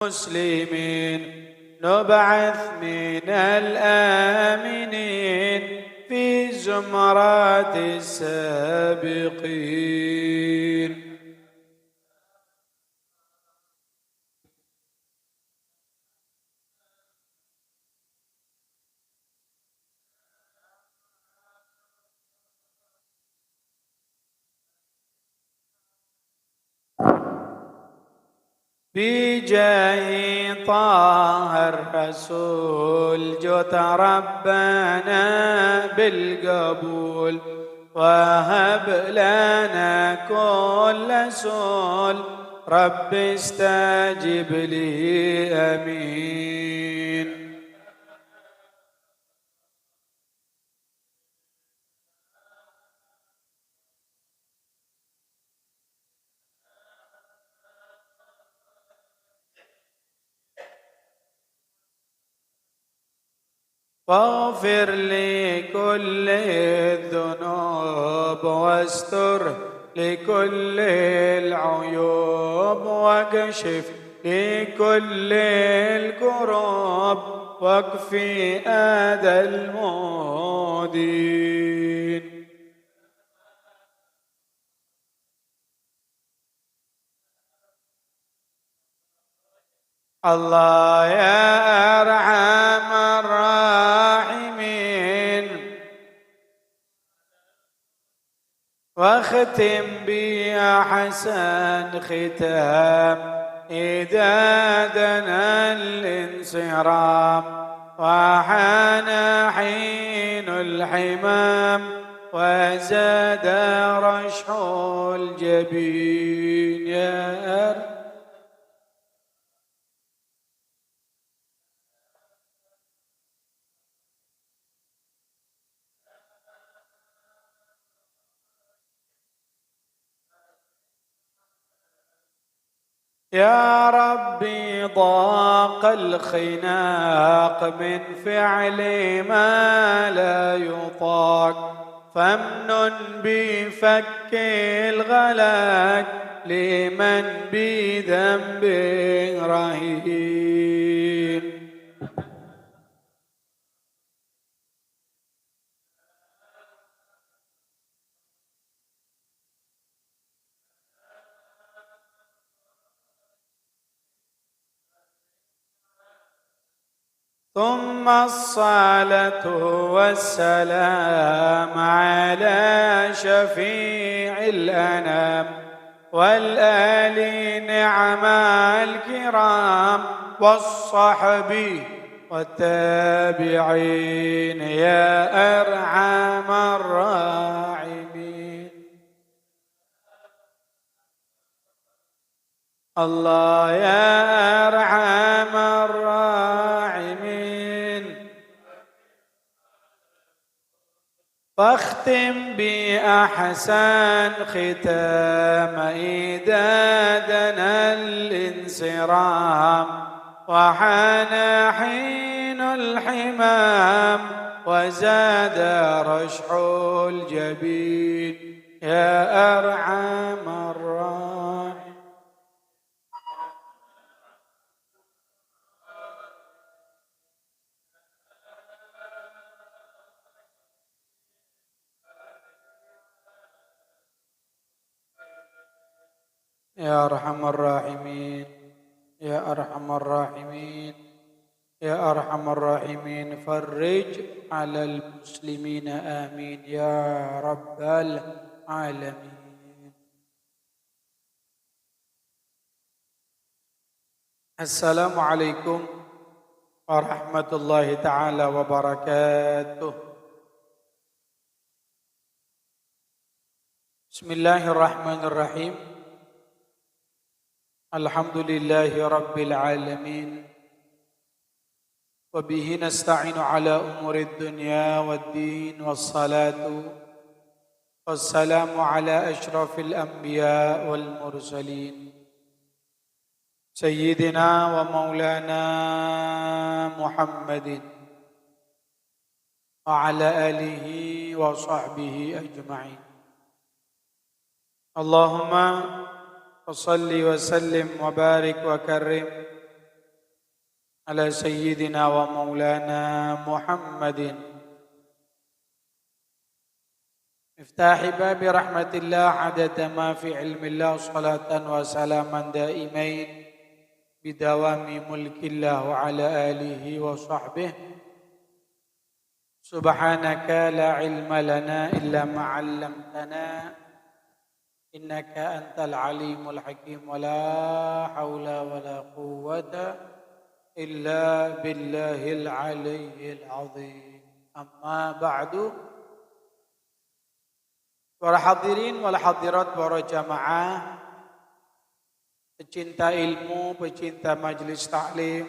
مسلمين نبعث من الآمنين في زمرات السابقين. بجاه طه الرسول جت ربنا بالقبول، وهب لنا كل سول، رب استجب لي امين. واغفر لي كل الذنوب، واستر لكل العيوب، واكشف لكل الكروب، واكفي أذى المودين. الله يا أرحم الراحمين، واختم بأحسن ختام إذا دنا الانصرام، وحان حين الحمام، وزاد رشح الجبين. يا يا ربي ضاق الخناق من فعل ما لا يطاق، فامنن بفك الغلاك لمن بذنب رهين. ثم الصلاة والسلام على شفيع الأنام، والآل نعم الكرام، والصحب والتابعين يا أرحم الراحمين. الله يا أرحم الراحمين، واختم بأحسن ختام إذا دنا الانصرام، وحان حين الحمام، وزاد رشح الجبين يا أرحم الراحمين. يا أرحم الراحمين، يا أرحم الراحمين، يا أرحم الراحمين، فرج على المسلمين آمين يا رب العالمين. السلام عليكم ورحمة الله تعالى وبركاته. بسم الله الرحمن الرحيم. الحمد لله رب العالمين، وبه نستعين على أمور الدنيا والدين، والصلاة والسلام على أشرف الأنبياء والمرسلين سيدنا ومولانا محمد وعلى آله وصحبه أجمعين. اللهم وصل وسلم وبارك وكرم على سيدنا ومولانا محمد مفتاح باب رحمة الله عدد ما في علم الله صلاة وسلاما دائمين بدوام ملك الله وعلى آله وصحبه سبحانك لا علم لنا إلا ما علمتنا إنك أنت العليم الحكيم ولا حول ولا قوة إلا بالله العلي العظيم أما بعد. Para hadirin wal hadirat, para jamaah, pecinta ilmu, pecinta majelis taklim,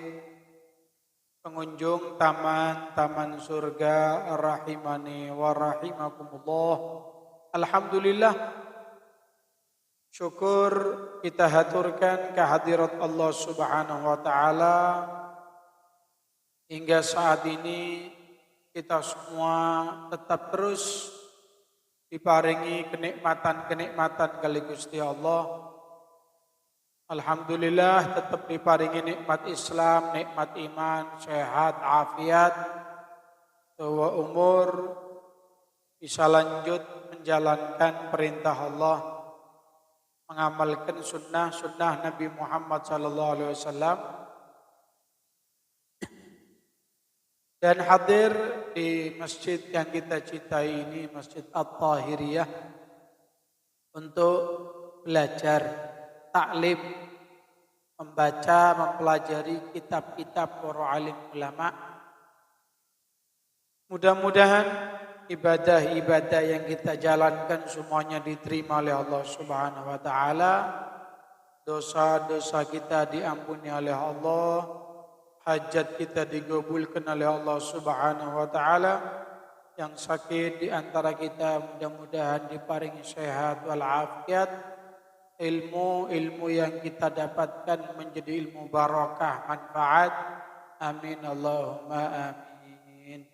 pengunjung taman surga rahimani wa rahimakumullah. Alhamdulillah, syukur kita haturkan kehadirat Allah Subhanahu wa taala. Hingga saat ini kita semua tetap terus diparingi kenikmatan kali Gusti Allah. Alhamdulillah tetap diparingi nikmat Islam, nikmat iman, sehat, afiat, tua umur, bisa lanjut menjalankan perintah Allah, mengamalkan sunnah Nabi Muhammad SAW, dan hadir di masjid yang kita cintai ini, Masjid At-Tahiriyah, untuk belajar taklim, membaca, mempelajari kitab-kitab para alim ulama. Mudah-mudahan ibadah-ibadah yang kita jalankan semuanya diterima oleh Allah Subhanahu wa taala. Dosa-dosa kita diampuni oleh Allah. Hajat kita digabulkan oleh Allah Subhanahu wa taala. Yang sakit di antara kita mudah-mudahan diparingi sehat wal afiat. Ilmu yang kita dapatkan menjadi ilmu barakah, manfaat. Amin Allahumma amin.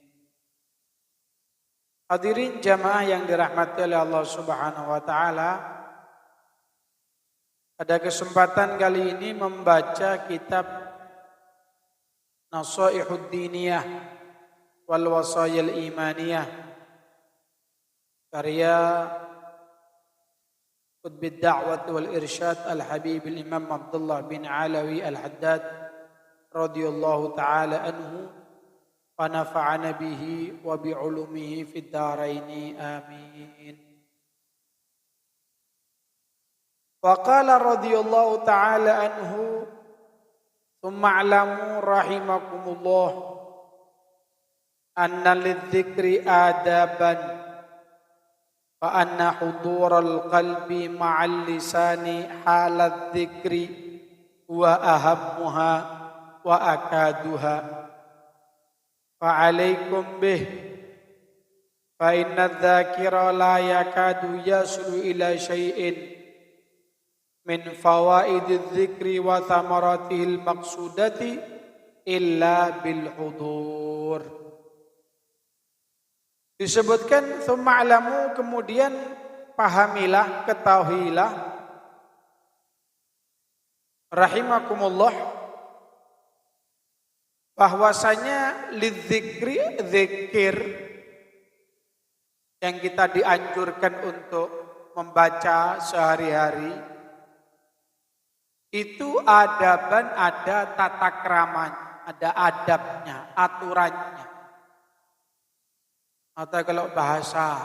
Hadirin jamaah yang dirahmati oleh Allah Subhanahu wa taala, pada kesempatan kali ini membaca kitab Nasaihud Diniyah wal Wasayil Imaniyah karya Qutbid Da'wat wal Irsyad Al-Habib Al-Imam Abdullah bin Alawi Al-Haddad radhiyallahu ta'ala anhu wa nafa'ana bihi wa bi'ulumihi fid daraini amin. Wa qala radhiyallahu ta'ala anhu thumma alamu rahimakumullah anna lidzikri adaban wa anna hudural qalbi ma'al lisani halad dzikri wa ahammuha wa akaduha fa alaikum bih fa inna dzakira la yakadu yaslu ila syai'in min fawaididz dzikri wa thamaratihil maqsudati illa bil hudur. Disebutkan tsumma alamu, kemudian pahamilah, ketahuilah, rahimakumullah, bahwasanya lidzikri, zikir yang kita dianjurkan untuk membaca sehari-hari, itu adaban, ada tata keramanya, ada adabnya, aturannya. Atau kalau bahasa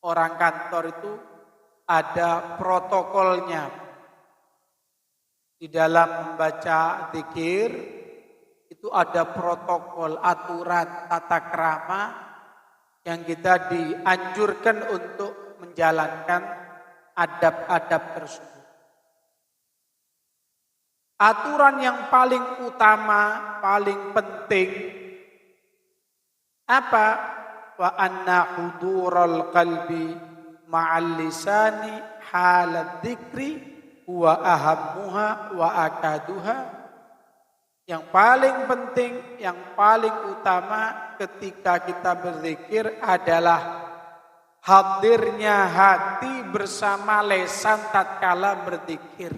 orang kantor itu ada protokolnya. Di dalam membaca zikir itu ada protokol, aturan, tata krama yang kita dianjurkan untuk menjalankan adab-adab tersebut. Aturan yang paling utama, paling penting apa? Wa anna hudural qalbi ma'al lisani halad dzikri wa ahammuha wa akaduha. Yang paling penting, yang paling utama ketika kita berzikir adalah hadirnya hati bersama lesan tatkala berzikir.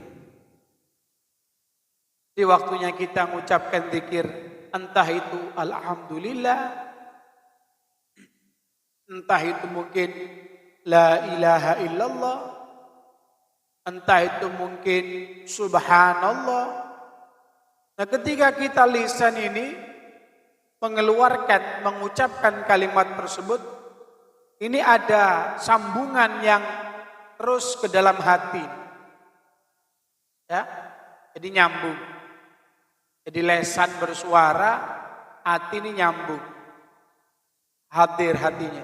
Jadi waktunya kita mengucapkan zikir, entah itu alhamdulillah, entah itu mungkin la ilaha illallah, entah itu mungkin subhanallah. Nah, ketika kita lisan ini mengeluarkan, mengucapkan kalimat tersebut, ini ada sambungan yang terus ke dalam hati. Ya, jadi nyambung. Jadi lesan bersuara, hati ini nyambung. Hadir hatinya.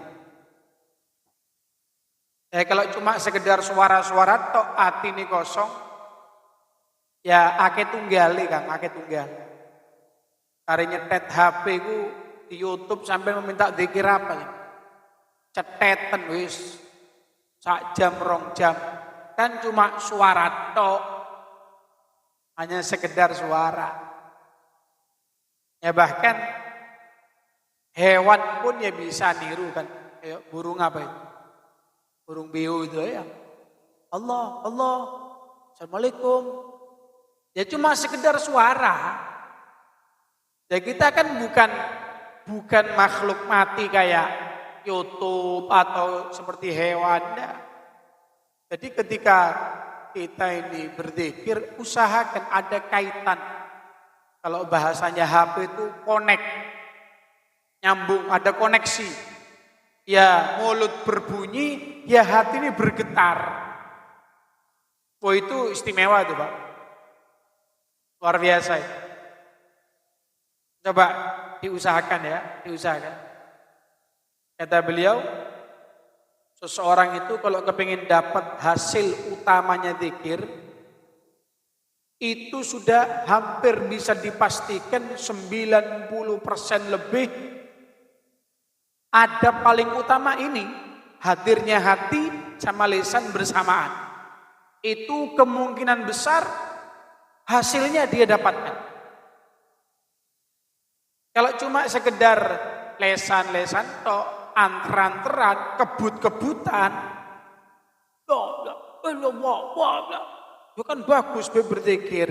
Kalau cuma sekedar suara-suara tok, hati ini kosong, ya ake tunggal Kang, ake tunggal. Kari nyetet HP ku di YouTube sampai meminta zikir apa ya? Cetetan wis. Sak jam, rong jam. Kan cuma suara tok. Hanya sekedar suara. Ya bahkan hewan pun ya bisa niru kan. Kayak burung apa itu? Burung beo itu ya. Allah, Allah, Assalamualaikum. Ya cuma sekedar suara. Ya kita kan bukan makhluk mati kayak YouTube atau seperti hewan. Ya. Jadi ketika kita ini berzikir, usahakan ada kaitan. Kalau bahasanya HP itu connect, nyambung, ada koneksi. Ya mulut berbunyi, ya hati ini bergetar. Oh itu istimewa tuh Pak. Luar biasa ya. Coba diusahakan ya, diusahakan. Kata beliau, seseorang itu kalau kepingin dapat hasil utamanya zikir, itu sudah hampir bisa dipastikan 90% lebih ada paling utama ini, hadirnya hati sama lisan bersamaan. Itu kemungkinan besar hasilnya dia dapatkan. Kalau cuma sekedar lesan-lesan tok, anter-anteran, kebut-kebutan, itu kan bagus berzikir.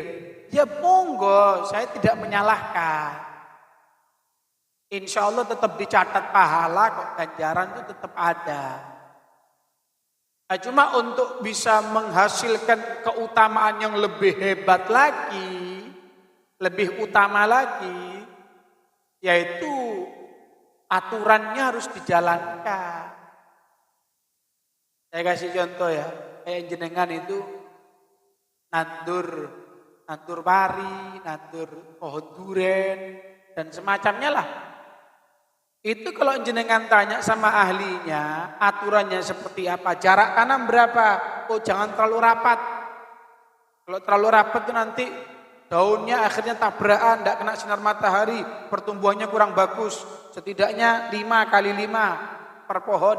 Ya monggo, saya tidak menyalahkan. Insya Allah tetap dicatat pahala kok, ganjaran itu tetap ada. Nah, cuma untuk bisa menghasilkan keutamaan yang lebih hebat lagi, lebih utama lagi, yaitu aturannya harus dijalankan. Saya kasih contoh ya, kayak jenengan itu nandur pari, nandur pohon duren, dan semacamnya lah. Itu kalau jenengan tanya sama ahlinya, aturannya seperti apa, jarak tanam berapa, oh jangan terlalu rapat. Kalau terlalu rapat itu nanti daunnya akhirnya tabrakan, tidak kena sinar matahari, pertumbuhannya kurang bagus. Setidaknya 5x5 per pohon.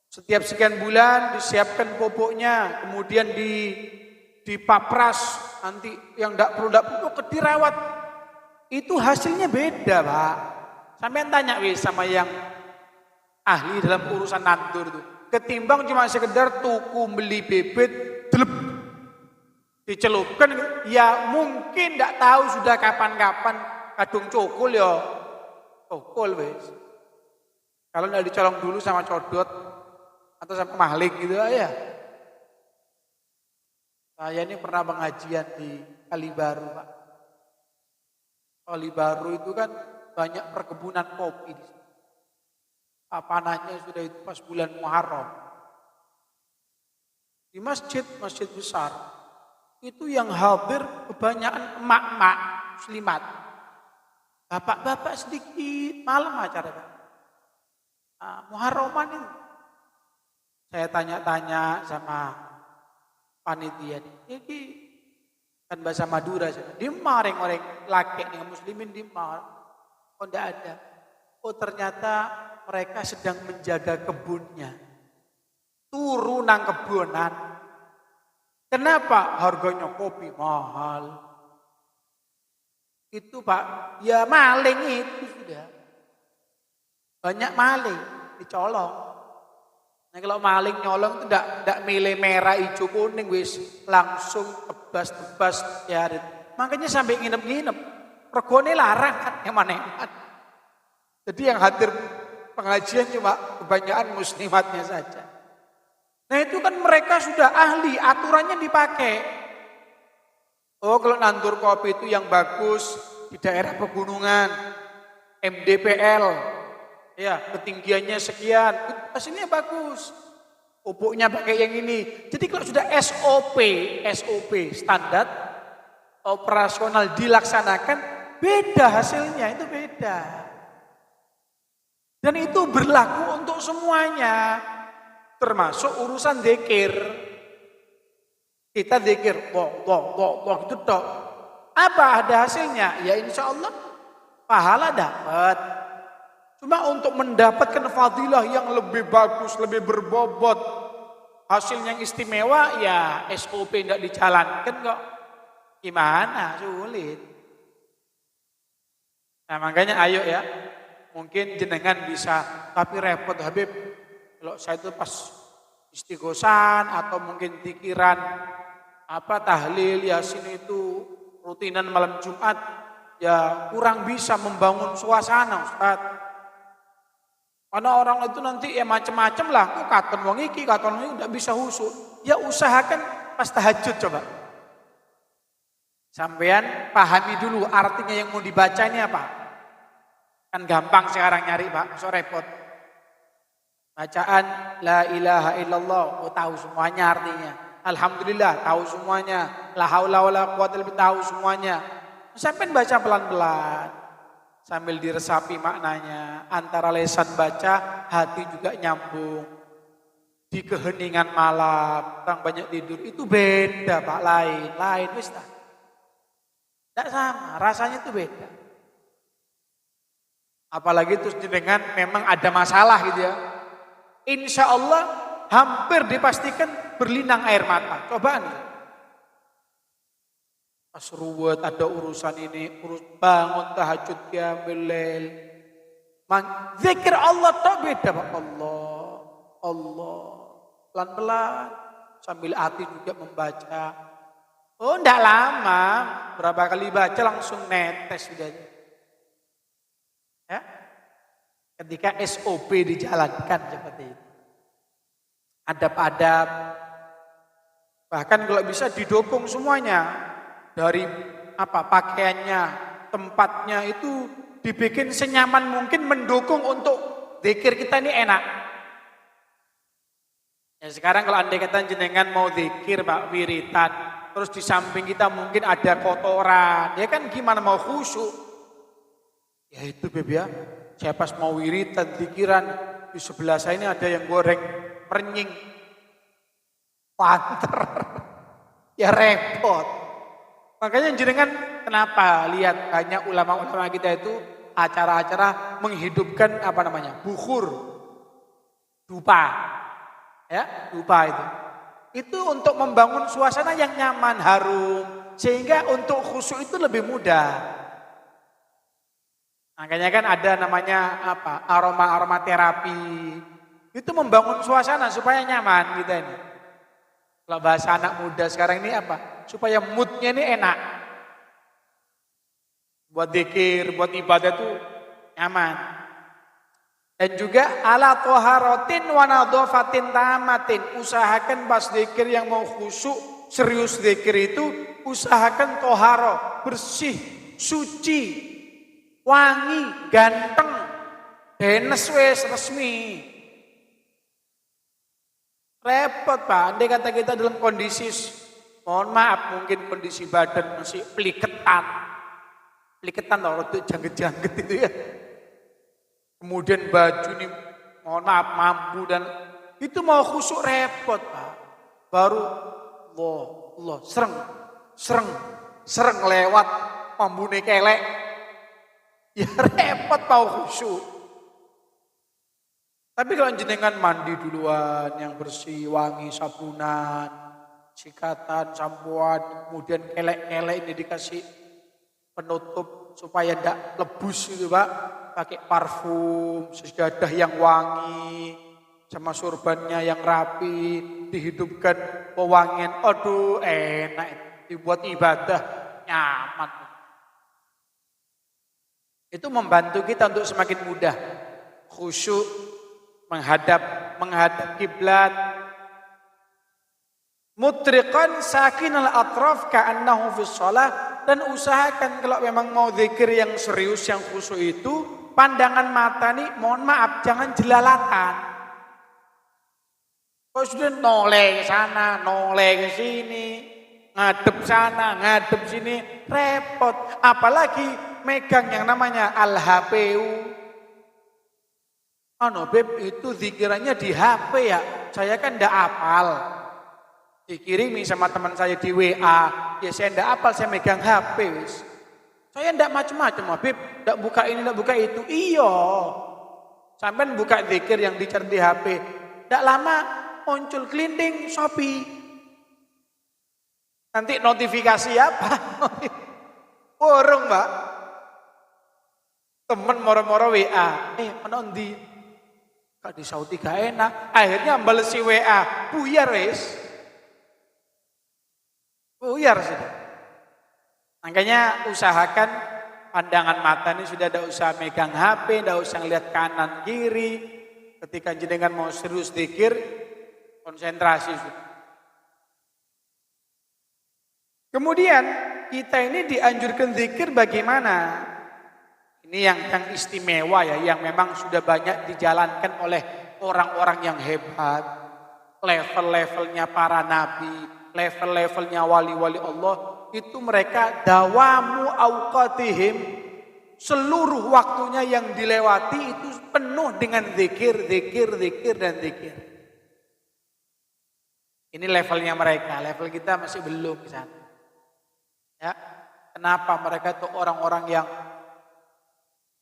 Setiap sekian bulan disiapkan pupuknya, kemudian dipapras, nanti yang tidak perlu dirawat. Itu hasilnya beda Pak. Sampai tanya sama yang ahli dalam urusan nandur itu. Ketimbang cuma sekedar tuku beli bibit, dicelupkan, ya mungkin tidak tahu sudah kapan-kapan kadung cokul ya. Cokul wes. Kalau tidak dicolong dulu sama codot atau sama mahlik gitu ya. Saya ini pernah pengajian di Kalibaru Pak. Kalibaru itu kan banyak perkebunan kopi di sini. Panahnya sudah itu pas bulan Muharram. Di masjid besar, itu yang hadir kebanyakan emak-emak muslimat. Bapak-bapak sedikit, malam acaranya. Muharraman itu. Saya tanya-tanya sama panitia ini kan bahasa Madura, di mareng-mareng laki dengan muslimin di oh tidak ada. Oh ternyata mereka sedang menjaga kebunnya. Turun nang kebunan. Kenapa? Harganya kopi mahal. Itu Pak, ya maling itu sudah. Banyak maling, dicolong. Nah kalau maling nyolong itu tidak milih merah, hijau, kuning, wis langsung tebas-tebas ya Makanya sampai nginep-nginep. Regone larang kan eman-eman. Jadi yang hadir pengajian cuma kebanyakan muslimatnya saja. Nah itu kan mereka sudah ahli, aturannya dipakai. Oh kalau nandur kopi itu yang bagus di daerah pegunungan, MDPL, ya ketinggiannya sekian, hasilnya bagus. Pupuknya pakai yang ini. Jadi kalau sudah SOP standar operasional dilaksanakan, beda hasilnya, itu beda. Dan itu berlaku untuk semuanya, termasuk urusan dzikir. Kita dzikir, gitu tok. Apa ada hasilnya? Ya insya Allah pahala dapat. Cuma untuk mendapatkan fadilah yang lebih bagus, lebih berbobot, hasil yang istimewa, ya SOP tidak dijalankan kok. Gimana? Sulit. Nah makanya ayo ya, mungkin jenengan bisa, tapi repot Habib. Kalau saya itu pas istighosan atau mungkin pikiran tahlil yasin itu rutinan malam Jumat, ya kurang bisa membangun suasana Ustaz. Karena orang itu nanti ya macam-macam lah, kok katon wong iki, katon wong iki enggak bisa khusyuk. Ya usahakan pas tahajud coba. Sampean pahami dulu artinya yang mau dibaca ini apa. Kan gampang sekarang nyari Pak, so repot. Bacaan la ilaha illallah, tahu semuanya artinya. Alhamdulillah tahu semuanya. La haula wala quwata illa billah tahu semuanya. Sampean baca pelan-pelan. Sambil diresapi maknanya, antara lesan baca, hati juga nyambung. Di keheningan malam, orang banyak tidur, itu beda Pak, lain wis tak. Tidak sama, rasanya itu beda. Apalagi terus dengan memang ada masalah gitu ya. Insya Allah hampir dipastikan berlinang air mata. Cobaan ya. Pas ruwet ada urusan ini, bangun tahajud qiyamul lail. Zikir Allah tak beda Pak. Allah. Pelan-pelan sambil hati juga membaca. Oh enggak lama, berapa kali baca langsung netes sudah. Ya. Ketika SOP dijalankan seperti itu. Adab-adab. Bahkan kalau bisa didukung semuanya. Dari pakaiannya, tempatnya itu dibikin senyaman mungkin mendukung untuk zikir kita ini enak. Ya sekarang kalau andai kata jenengan mau zikir Pak wiritan, terus di samping kita mungkin ada kotoran, ya kan gimana mau khusyuk? Ya itu Beb ya, saya pas mau wiritan zikiran di sebelah saya ini ada yang goreng merenying, panter, ya repot. Makanya jenengan kenapa lihat banyak ulama-ulama kita itu acara-acara menghidupkan bukhur, dupa, ya dupa itu. Itu untuk membangun suasana yang nyaman, harum, sehingga untuk khusyuk itu lebih mudah. Makanya kan ada namanya aroma terapi, itu membangun suasana supaya nyaman kita ini. Kalau bahasa anak muda sekarang ini supaya moodnya ini enak. Buat zikir, buat ibadah itu nyaman. Dan juga ala toharotin wa nadhafatin tamatin. Usahakan pas zikir yang mau khusyuk, serius zikir itu, usahakan toharo, bersih, suci, wangi, ganteng, denes wes resmi. Repot Pak, andai kata kita dalam kondisi, mohon maaf mungkin kondisi badan masih peliketan atau jangget-jangget itu ya. Kemudian baju ini mohon maaf mampu dan itu mau khusyuk repot Pak. Baru Allah sereng lewat pambune kelek. Ya repot mau khusyuk. Tapi kalau jenengan mandi duluan yang bersih, wangi, sabunan, sikatan, sampoan, kemudian kelek-kelek ini dikasih penutup supaya tidak lebus gitu Pak. Pakai parfum, sejadah yang wangi, sama surbannya yang rapi, dihidupkan pewangian. Aduh enak, dibuat ibadah. nyaman. Itu membantu kita untuk semakin mudah khusyuk menghadap kiblat. Mutriqan sakinal atraf ka'annahu fis shalah, dan usahakan kalau memang mau zikir yang serius yang khusyuk itu pandangan mata nih mohon maaf jangan jelalatan. Kok sudah noleh ke sana, noleh ke sini, ngadep sana, ngadep sini, repot. Apalagi megang yang namanya al-HPU. Beb, itu zikirannya di HP ya. Saya kan ndak apal. Dikirimi sama teman saya di WA. Ya saya ndak apal, saya megang HP wis. Saya ndak macam-macam, Beb. Ndak buka ini, ndak buka itu. Iya. Sampai buka zikir yang dicari di HP. Ndak lama muncul kelinding Shopee. Nanti notifikasi apa? Borong, Mbak. Temen moro-moro WA. Mana ndi? Kak di Saudi gak enak. Akhirnya balesi WA. Buyar wis. Buyar sudah. Makanya usahakan pandangan mata ini sudah tidak usah megang HP, tidak usah lihat kanan kiri. Ketika jenengan mau serius zikir, konsentrasi sudah. Kemudian kita ini dianjurkan zikir bagaimana? Ini yang istimewa ya, yang memang sudah banyak dijalankan oleh orang-orang yang hebat. Level-levelnya para nabi, level-levelnya wali-wali Allah, itu mereka dawamu auqatihim, seluruh waktunya yang dilewati itu penuh dengan zikir, dan zikir. Ini levelnya mereka, level kita masih belum ke sana. Ya, kenapa mereka itu orang-orang yang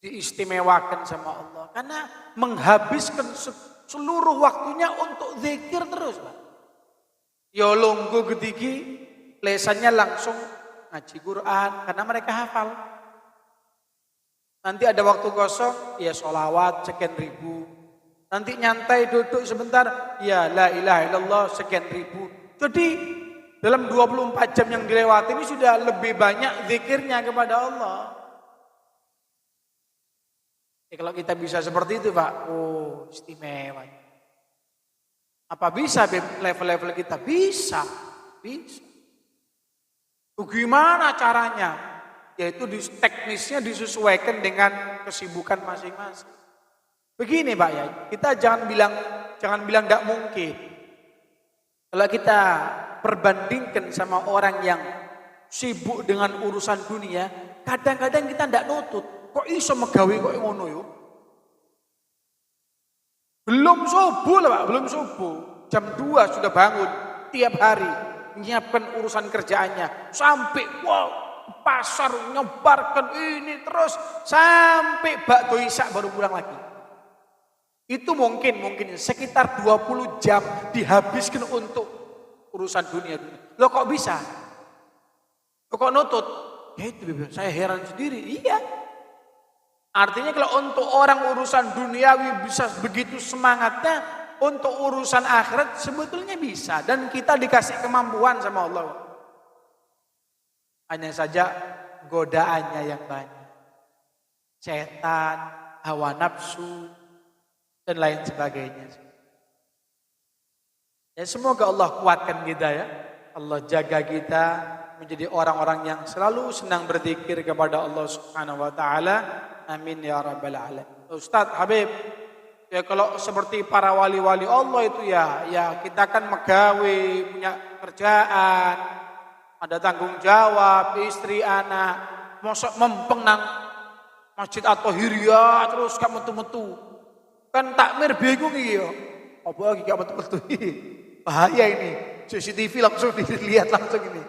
diistimewakan sama Allah? Karena menghabiskan seluruh waktunya untuk zikir terus, Pak. Ya longgo gedigi, lesannya langsung ngaji Quran karena mereka hafal. Nanti ada waktu kosong, ya sholawat sekian ribu. Nanti nyantai duduk sebentar, ya la ilaha illallah sekian ribu. Jadi dalam 24 jam yang dilewati ini sudah lebih banyak zikirnya kepada Allah. Kalau kita bisa seperti itu, Pak, istimewa. Apa bisa level-level kita? Bisa. Bagaimana caranya? Yaitu teknisnya disesuaikan dengan kesibukan masing-masing. Begini, Pak ya, kita jangan bilang enggak mungkin. Kalau kita perbandingkan sama orang yang sibuk dengan urusan dunia, kadang-kadang kita enggak nutut. Kok iso megawe kok ngono yo? Belum subuh lah Pak, belum subuh. Jam 2 sudah bangun tiap hari menyiapkan urusan kerjaannya. Sampai pasar nyebarkan ini terus sampai bakdo isya baru pulang lagi. Itu mungkin sekitar 20 jam dihabiskan untuk urusan dunia. Loh kok bisa? Loh kok nutut? Ya itu saya heran sendiri. Iya. Artinya kalau untuk orang urusan duniawi bisa begitu semangatnya, untuk urusan akhirat sebetulnya bisa. Dan kita dikasih kemampuan sama Allah. Hanya saja godaannya yang banyak. Setan, hawa nafsu, dan lain sebagainya. Ya semoga Allah kuatkan kita ya. Allah jaga kita menjadi orang-orang yang selalu senang berzikir kepada Allah Subhanahu wa taala. Amin ya rabbal alamin. Ustaz Habib, ya kalau seperti para wali-wali Allah itu ya kita kan megawe, punya kerjaan, ada tanggung jawab, istri, anak, mosok mempeng nang masjid atau hiriyah terus gak metu-metu. Kan takmir bingung iya. Apa lagi gak metu-metu. Bahaya ini. CCTV langsung dilihat langsung ini.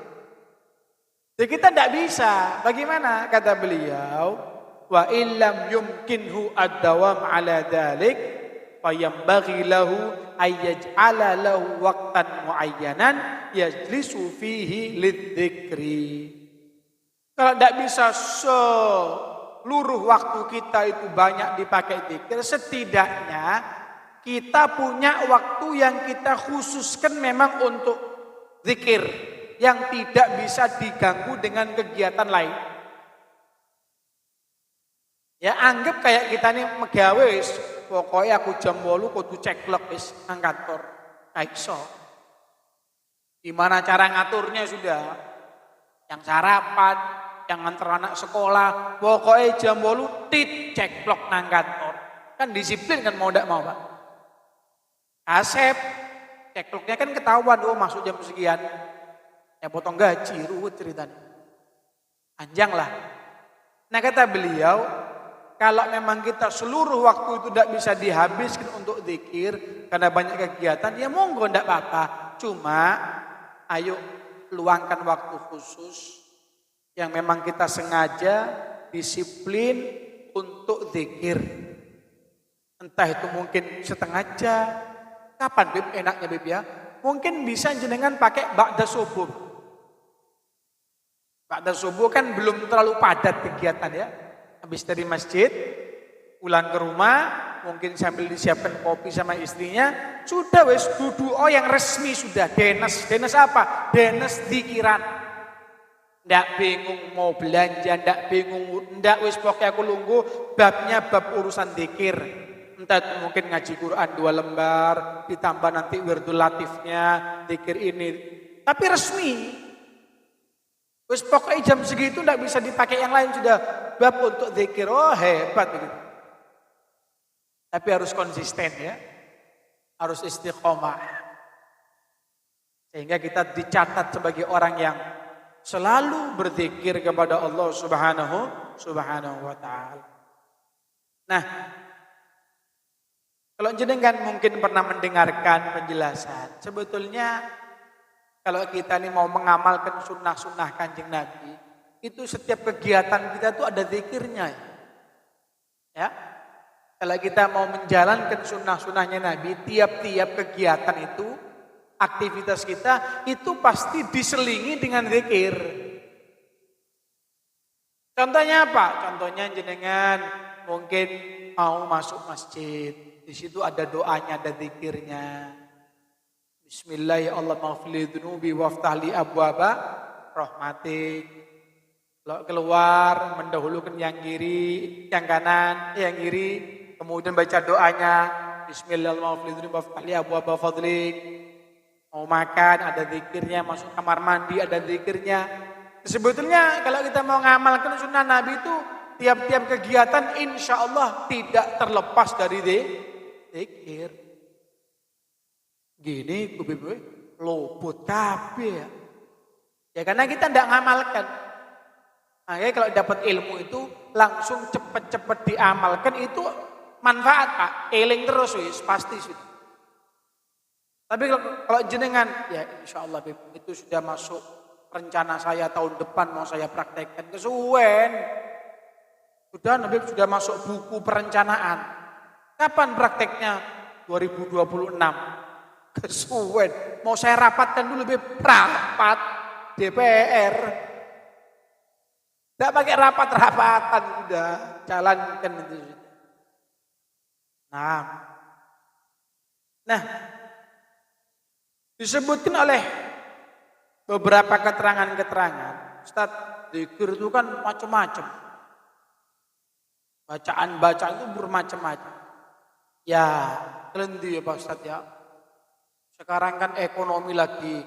Jadi kita tidak bisa. Bagaimana kata beliau? Wa illam yumkinhu ad-dawam ala dhalik fayambaghi lahu ayyaj'ala lahu waqtan muayyanan yajlisu fihi lidzikri. Kalau tidak bisa seluruh waktu kita itu banyak dipakai zikir, setidaknya kita punya waktu yang kita khususkan memang untuk zikir, yang tidak bisa diganggu dengan kegiatan lain. Ya anggap kayak kita nih megawe wis, pokoknya aku jam 8 kudu ceklek wis nang kantor. Kayak iso. Gimana cara ngaturnya sudah? Yang sarapan, yang nganter anak sekolah, pokoknya jam 8 ceklok nang kantor. Kan disiplin kan mau ndak mau, Pak. Asep, cekloknya kan ketahuan, oh masuk jam sekian. Ya potong gaji, ruwet ceritanya. Panjang lah. Nah kata beliau, kalau memang kita seluruh waktu itu tidak bisa dihabiskan untuk zikir karena banyak kegiatan, ya monggo tidak apa-apa. Cuma ayo luangkan waktu khusus yang memang kita sengaja disiplin untuk zikir. Entah itu mungkin setengah jam. Kapan Bib enaknya Bib ya? Mungkin bisa jenengan pakai ba'da subuh. Ba'da subuh kan belum terlalu padat kegiatan ya. Habis dari masjid, pulang ke rumah, mungkin sambil disiapkan kopi sama istrinya, sudah wes dudu yang resmi sudah, denes apa? Denes dikiran. Ndak bingung mau belanja, ndak bingung, ndak wes pokoknya aku lunggu babnya bab urusan zikir. Entah itu mungkin ngaji Quran 2 lembar, ditambah nanti wirdul latifnya, zikir ini. Tapi resmi. Wes pokoknya jam segitu ndak bisa dipakai yang lain sudah. Bab untuk zikir, oh hebat begitu. Tapi harus konsisten ya. Harus istiqomah. Sehingga kita dicatat sebagai orang yang selalu berzikir kepada Allah Subhanahu wa taala. Nah, kalau jenengan mungkin pernah mendengarkan penjelasan, sebetulnya kalau kita ini mau mengamalkan sunnah-sunnah Kanjeng Nabi, itu setiap kegiatan kita tuh ada zikirnya. Ya. Kalau kita mau menjalankan sunnah-sunnahnya Nabi, tiap-tiap kegiatan itu, aktivitas kita itu pasti diselingi dengan zikir. Contohnya apa? Contohnya jenengan mungkin mau masuk masjid, di situ ada doanya, ada zikirnya. Bismillahirrahmanirrahim. Dzunubi waftahli abwaba rahmatik. Kalau keluar mendahulukan yang kiri, yang kanan, yang kiri, kemudian baca doanya. Bismillahirrahmanirrahim. Waftahli abwaba fadlik. Mau makan ada zikirnya, masuk kamar mandi ada zikirnya. Sebetulnya kalau kita mau ngamalkan sunnah Nabi itu tiap-tiap kegiatan insya Allah tidak terlepas dari zikir. Gini kubi-kubi luput kabeh ya. Ya karena kita tidak ngamalkan. Makanya kalau dapat ilmu itu langsung cepet-cepet diamalkan itu manfaat Pak. Eling terus wis pasti sudah. Tapi kalau jenengan ya insya Allah itu sudah masuk rencana saya tahun depan mau saya praktekkan kesuwen. Sudah Nabi sudah masuk buku perencanaan. Kapan prakteknya? 2026. Kesuwen. Mau saya rapatkan dulu rapat DPR. Tidak pakai rapat-rapatan sudah jalankan itu. Nah, disebutkan oleh beberapa keterangan-keterangan, Ustaz, zikir itu kan macam-macam. Bacaan-bacaan itu bermacam-macam. Ya, kelendi ya Pak Ustaz ya. Sekarang kan ekonomi lagi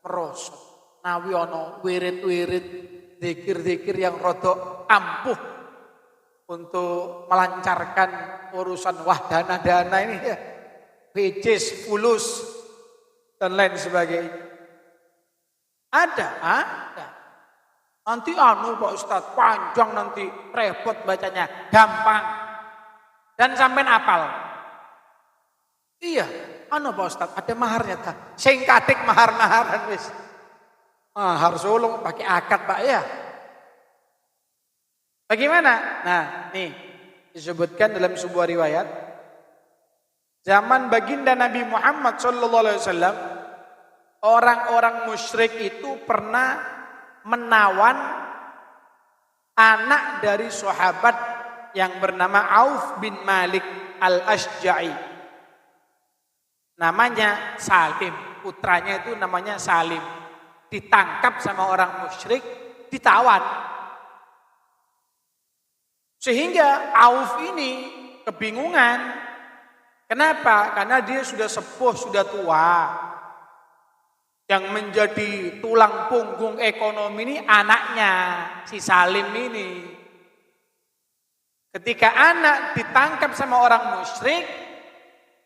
merosot. Nawi ono wirid-wirid, zikir-zikir yang rodok ampuh untuk melancarkan urusan dana ini ya. Bejes, fulus, dan lain sebagainya. Ada. Nanti Pak Ustaz, panjang nanti, repot bacanya, gampang. Dan sampai apal. Iya, Pak Ustaz, ada maharnya tak? Singkatik mahar-maharan wis. Mahar Solo pakai akad Pak ya. Bagaimana? Nah, nih disebutkan dalam sebuah riwayat. Zaman baginda Nabi Muhammad SAW, orang-orang musyrik itu pernah menawan anak dari sahabat yang bernama Auf bin Malik al-Ashja'i. Namanya Salim, putranya itu namanya Salim. ditangkap sama orang musyrik, ditawan. Sehingga Auf ini kebingungan. Kenapa? Karena dia sudah sepuh, sudah tua. Yang menjadi tulang punggung ekonomi ini anaknya, si Salim ini. Ketika anak ditangkap sama orang musyrik,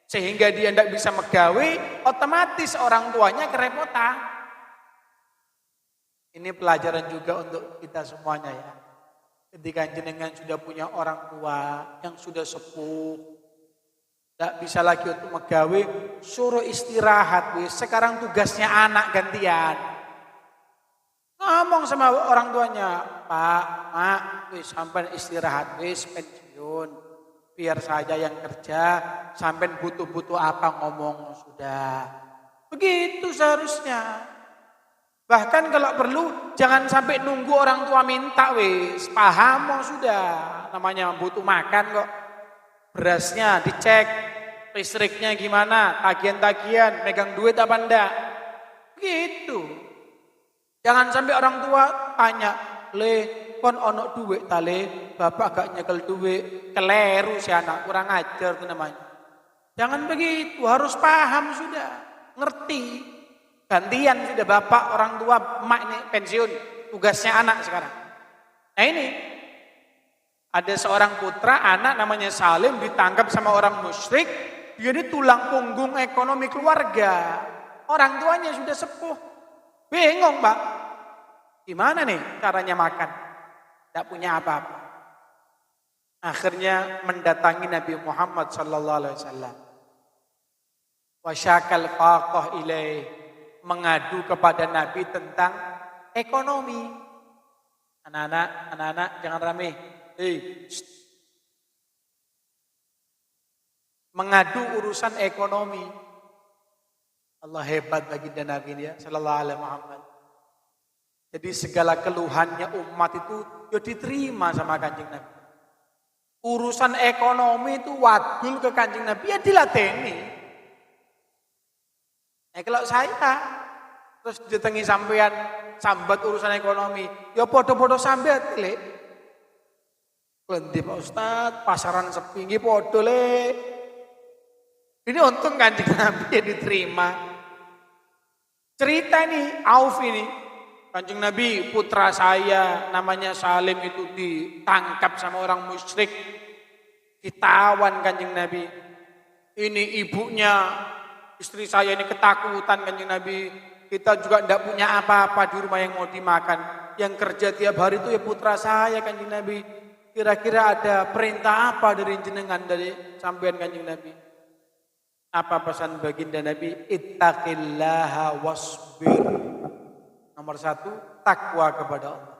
sehingga dia tidak bisa megawe, otomatis orang tuanya kerepotan. Ini pelajaran juga untuk kita semuanya ya. Ketika jenengan sudah punya orang tua yang sudah sepuh, tidak bisa lagi untuk megawe, suruh istirahat. Wis. Sekarang tugasnya anak gantian. Ngomong sama orang tuanya, Pak, Mak, wis sampai istirahat, wis pensiun. Biar saja yang kerja, sampai butuh-butuh apa ngomong sudah. Begitu seharusnya. Bahkan kalau perlu jangan sampai nunggu orang tua minta wis. Paham sudah. Namanya butuh makan kok. Berasnya dicek, listriknya gimana, tagihan-tagihan, megang duit apa enggak. Gitu. Jangan sampai orang tua tanya, "Le, kon ono duit ta le? Bapak gak nyekel duit." Keleru si anak, kurang ajar itu namanya. Jangan begitu, harus paham sudah, ngerti. Gantian sudah bapak, orang tua, emak ini pensiun, tugasnya anak sekarang. Nah ini, ada seorang putra, anak namanya Salim ditangkap sama orang musyrik. Dia ini tulang punggung ekonomi keluarga. Orang tuanya sudah sepuh. Bingung Pak. Gimana nih caranya makan? Tidak punya apa-apa. Akhirnya mendatangi Nabi Muhammad sallallahu alaihi wasallam. Wasyakal faqah ilaih. Mengadu kepada Nabi tentang ekonomi. Anak-anak jangan rame. Mengadu urusan ekonomi. Allah hebat baginda Nabi ya sallallahu alaihi Muhammad. Jadi segala keluhannya umat itu ya diterima sama Kanjeng Nabi. Urusan ekonomi itu wadul ke Kanjeng Nabi ya dilateni. Kalau saya terus datangi sampean sambat urusan ekonomi, ya podo-podo sambat le. Lendi Pak Ustadz, pasaran sepi nggih podo le. Ini untung Kanjeng Nabi ya diterima. Cerita nih Auf ini, Kanjeng Nabi putra saya namanya Salim itu ditangkap sama orang musyrik, ditawan Kanjeng Nabi. Ini ibunya, istri saya ini ketakutan Kanjeng Nabi. Kita juga tidak punya apa-apa di rumah yang mau dimakan. Yang kerja tiap hari itu ya putra saya Kanjeng Nabi. Kira-kira ada perintah apa dari jenengan dari sampean Kanjeng Nabi? Apa pesan baginda Nabi? Ittaqillaha wasbir. Nomor 1, takwa kepada Allah.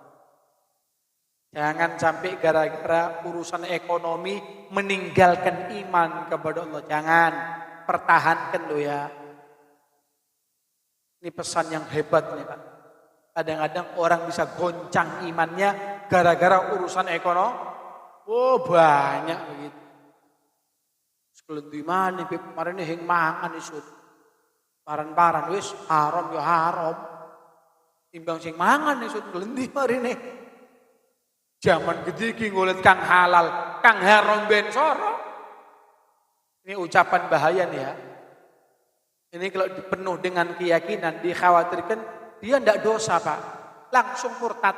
Jangan sampai gara-gara urusan ekonomi meninggalkan iman kepada Allah. Jangan, pertahankan lo ya. Ini pesan yang hebat nih Pak. Kadang-kadang orang bisa goncang imannya gara-gara urusan ekonomi. Oh banyak begitu. Sekelenti mana kemarin ini hing mangan isut. Paran-paran wis haram ya haram. Timbang sing mangan isut kelenti mari ini. Zaman gede ki ngolet kang halal, kang haram ben soro. Ini ucapan bahaya nih ya. Ini kalau penuh dengan keyakinan dikhawatirkan dia tidak dosa Pak. Langsung murtad.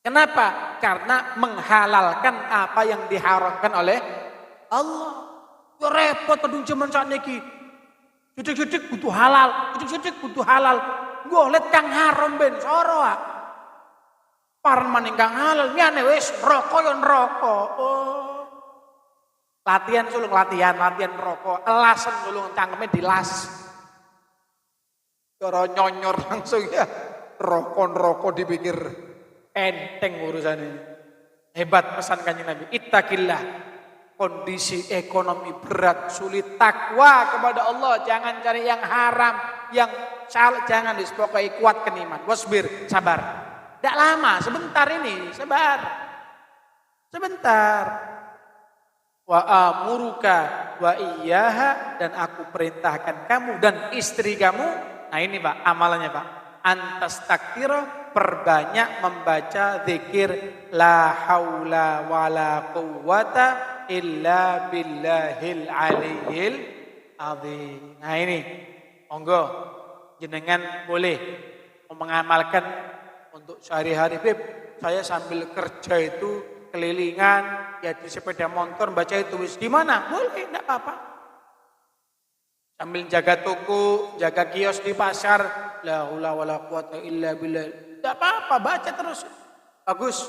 Kenapa? Karena menghalalkan apa yang diharamkan oleh Allah. Ya repot kadung zaman sakniki. Judik-judik butuh halal, judik-judik butuh halal. Golet kang haram ben soro. Paran maning kang halal, nyane wis rokok yo rokok. Oh. Latihan sulung latihan rokok. Elasan sulung cangkeme dilas. Cara nyonyor langsung ya. Rokok dipikir enteng urusan ini. Hebat pesan Kanjeng Nabi. Ittaqillah. Kondisi ekonomi berat, sulit, takwa kepada Allah. Jangan cari yang haram, yang salah, jangan dispokai kuatkan iman. Wasbir, sabar. Tidak lama, sebentar ini, sabar. Sebentar. Wa amuruka wa iyyaha, dan aku perintahkan kamu dan istri kamu. Nah ini Pak, amalannya Pak. Antas takthira, perbanyak membaca zikir la haula wala quwata illa billahil aliyyil azim. Nah ini, monggo jenengan boleh mengamalkan untuk sehari-hari. Beb, saya sambil kerja itu kelilingan, ya di sepeda motor baca itu wis di mana? Boleh, enggak apa-apa. Sambil jaga toko, jaga kios di pasar, la haula wala quwata illa billah. Enggak apa-apa, baca terus. Bagus.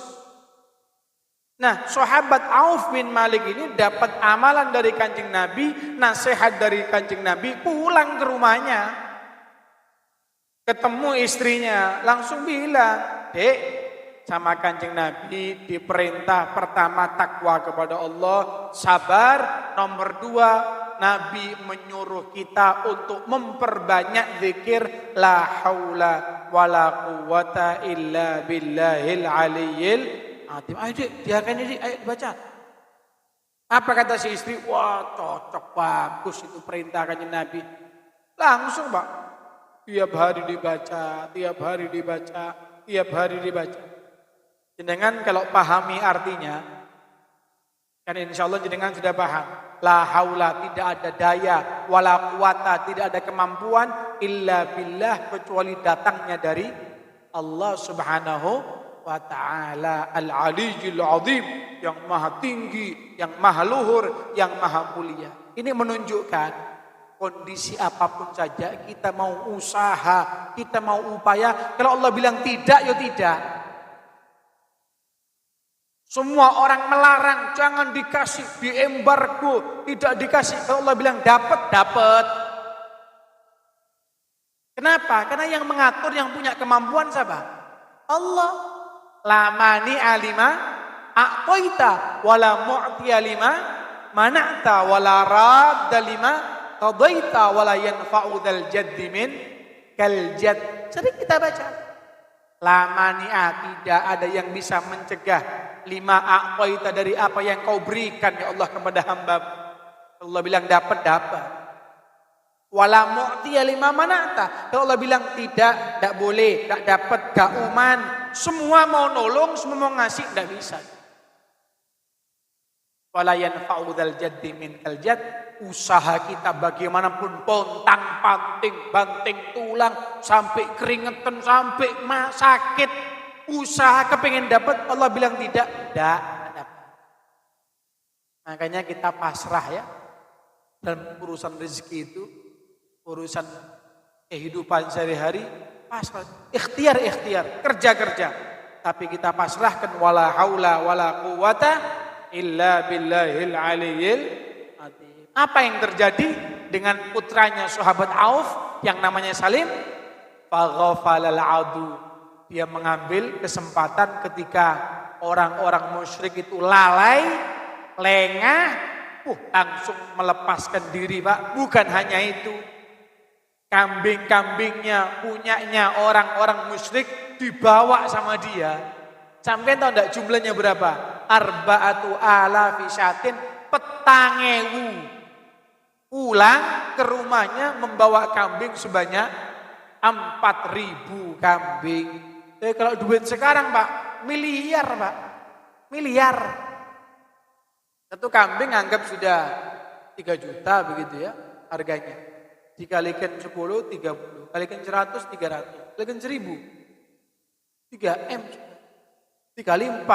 Nah, sahabat Auf bin Malik ini dapat amalan dari Kanjeng Nabi, nasihat dari Kanjeng Nabi, pulang ke rumahnya. Ketemu istrinya, langsung bilang, "Dek, sama Kanjeng Nabi diperintah pertama takwa kepada Allah, sabar. Nomor 2, Nabi menyuruh kita untuk memperbanyak zikir la haula wala quwata illa billahil aliyyil azim." Ayo Dik, diakan ini, ayo baca. Apa kata si istri? Wah, cocok, bagus itu perintah Kanjeng Nabi. Langsung, Pak. Tiap hari dibaca, tiap hari dibaca, tiap hari dibaca. Jenengan kalau pahami artinya, kan insya Allah jenengan sudah paham. La haula, tidak ada daya, wala quwata, tidak ada kemampuan, illa billah, kecuali datangnya dari Allah subhanahu wa ta'ala al-aliyyil azim, yang maha tinggi, yang maha luhur, yang maha mulia. Ini menunjukkan kondisi apapun saja, kita mau usaha, kita mau upaya, kalau Allah bilang tidak, ya tidak. Semua orang melarang, jangan dikasih, diembargo, tidak dikasih. Kalau Allah bilang dapat, dapat. Kenapa? Karena yang mengatur, yang punya kemampuan siapa? Allah. La mani alima a'taita wala mu'tiya lima mana'ta wala radda lima qadaita wala yanfa'u dzal jaddi min kal jadd. Sering kita baca. La mani'a, tidak ada yang bisa mencegah lima a'taita, dari apa yang kau berikan ya Allah kepada hamba. Allah bilang dapat, dapat. Wala mu'tiya lima mana'ta. Kalau Allah bilang tidak boleh, tidak dapat, gak uman. Semua mau nolong, semua mau ngasih, tidak bisa. Wala yanfa'u dzal jaddi min kal jadd. Usaha kita bagaimanapun pontang panting, banting tulang, sampai keringetan, sampai sakit, usaha kepengen dapat, Allah bilang tidak dapat. Makanya kita pasrah ya dalam urusan rezeki itu, urusan kehidupan sehari-hari, pasrah, ikhtiar, kerja. Tapi kita pasrahkan wala haula wala quwata illa billahil aliyyil azim. Apa yang terjadi dengan putranya sahabat Auf yang namanya Salim? Faghafalal adu. Dia mengambil kesempatan ketika orang-orang musyrik itu lalai, lengah, langsung melepaskan diri, Pak. Bukan hanya itu. Kambing-kambingnya, punyanya orang-orang musyrik dibawa sama dia. Sampai tahu enggak jumlahnya berapa? Arba'atu alafi syatin, petangewu. Pulang ke rumahnya membawa kambing sebanyak 4.000 kambing. Jadi kalau duit sekarang Pak, miliar Pak. Miliar. Satu kambing anggap sudah 3 juta begitu ya harganya. Dikalikan 10, 30. Kalikan 100, 300. Kalikan 1.000. 3M. Dikali 4.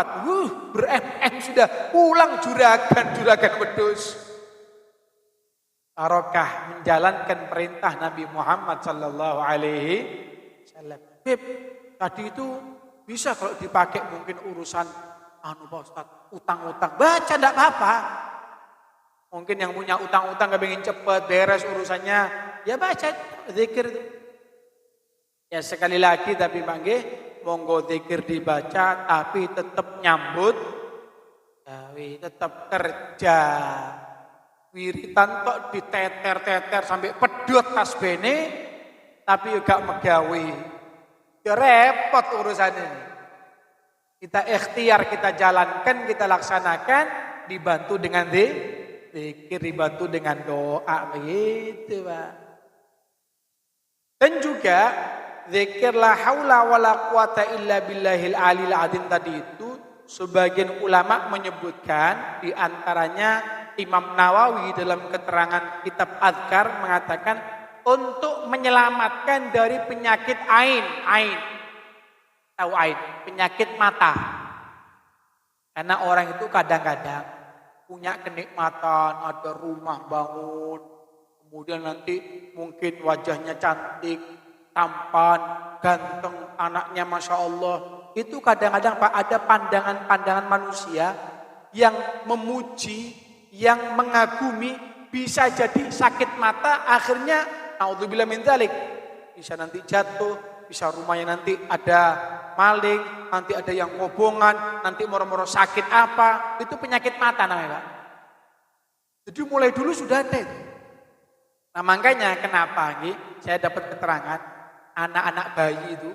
Ber-M sudah. Pulang juragan wedus. Barokah menjalankan perintah Nabi Muhammad sallallahu alaihi wasallam. Beb, tadi itu bisa kalau dipakai mungkin urusan Pak Ustaz, utang-utang. Baca enggak apa-apa. Mungkin yang punya utang-utang kepengin cepat beres urusannya, ya baca zikir itu. Ya sekali lagi tapi nggih, monggo zikir dibaca tapi tetap nyambut gawe, tetap kerja. Wiritan tok diteter-teter sampai pedot tasbene tapi gak megawe. Ya repot urusan ini. Kita ikhtiar, kita jalankan, kita laksanakan, dibantu dengan zikir, dibantu dengan doa begitu, Pak. Dan juga zikir la haula wala quwata illa billahil alil azim tadi itu sebagian ulama menyebutkan di antaranya Imam Nawawi dalam keterangan kitab Adhkar mengatakan untuk menyelamatkan dari penyakit ain. Tahu ain? Penyakit mata. Karena orang itu kadang-kadang punya kenikmatan, ada rumah bangun, kemudian nanti mungkin wajahnya cantik, tampan, ganteng, anaknya Masya Allah. Itu kadang-kadang Pak ada pandangan-pandangan manusia yang memuji, yang mengagumi, bisa jadi sakit mata, akhirnya naudzubillah min dzalik, bisa nanti jatuh, bisa rumahnya nanti ada maling, nanti ada yang ngobongan, nanti moro-moro sakit apa, itu penyakit mata namanya Pak. Jadi mulai dulu sudah ada itu. Nah makanya kenapa nih saya dapat keterangan anak-anak bayi itu,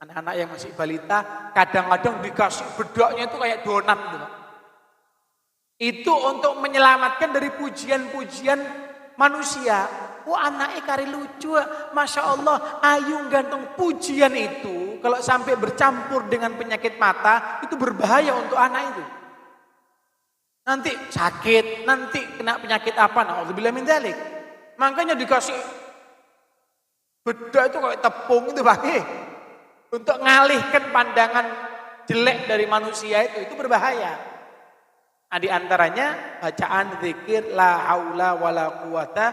anak-anak yang masih balita, kadang-kadang dikasih bedaknya itu kayak donat gitu Pak. Itu untuk menyelamatkan dari pujian-pujian manusia. Anaknya kari lucu, Masya Allah, ayu gantung. Pujian itu kalau sampai bercampur dengan penyakit mata, itu berbahaya untuk anak itu. Nanti sakit, nanti kena penyakit apa, na'udzubillah min dzalik. Makanya dikasih bedak itu kayak tepung itu Pak. Untuk ngalihkan pandangan jelek dari manusia itu berbahaya. Nah di antaranya bacaan zikir la haula wala quwata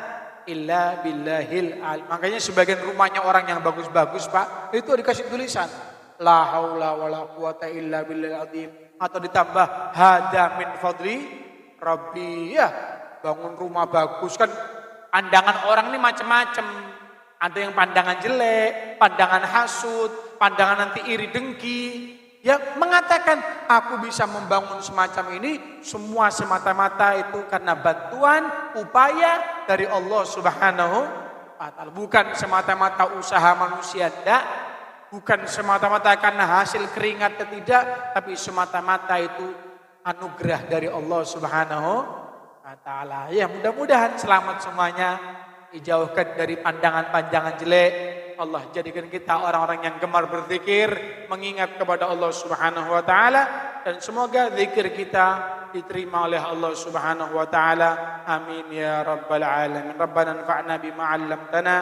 illa billahil al. Makanya sebagian rumahnya orang yang bagus-bagus Pak, itu dikasih tulisan la haula wala quwata illa billahil azim, atau ditambah hada min fadli rabbi. Ya, bangun rumah bagus kan pandangan orang ini macam-macam. Ada yang pandangan jelek, pandangan hasud, pandangan nanti iri dengki. Ya mengatakan aku bisa membangun semacam ini semua semata-mata itu karena bantuan upaya dari Allah Subhanahu wa taala, bukan semata-mata usaha manusia, tidak, bukan semata-mata karena hasil keringat tidak, tapi semata-mata itu anugerah dari Allah Subhanahu wa taala. Ya mudah-mudahan selamat semuanya, dijauhkan dari pandangan-pandangan jelek. Allah jadikan kita orang-orang yang gemar berzikir, mengingat kepada Allah Subhanahu wa taala, dan semoga zikir kita diterima oleh Allah Subhanahu wa taala. Amin ya rabbal alamin. Rabbana anfa'na bima 'allamtana.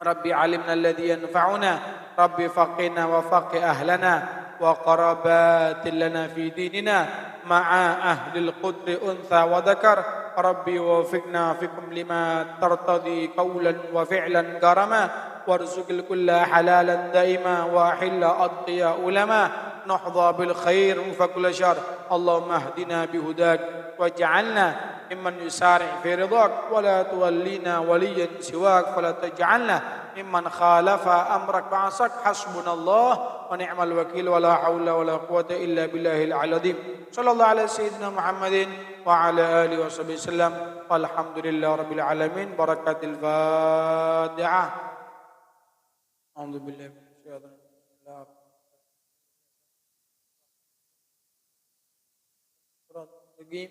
Rabbi 'allimna alladhi yanfa'una. Rabbi faqina wa faqih ahlana wa qarabatin lana fi dinina ma'a ahlil qudri untha wa dzakar. Rabbi wafiqna fikum lima tartadi qawlan wa fi'lan karama. وارزق الكل حلالا دائما واحل أضقيا علما نحظى بالخير وفكل شر. اللهم اهدنا بهداك واجعلنا ممن يسارع في رضاك ولا تولينا وليا سواك فلا تجعلنا ممن خالف أمرك وعصاك. حسبنا الله ونعم الوكيل ولا حول ولا قوة إلا بالله العلي العظيم. صلى الله على سيدنا محمد وعلى آله وصحبه وسلم والحمد لله رب العالمين. بركة الفاتحة. أعوذ بالله من الشيطان الرجيم.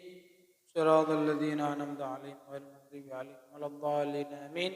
صراط الذين أنعمت عليهم غير المغضوب عليهم ولا الضالين آمين.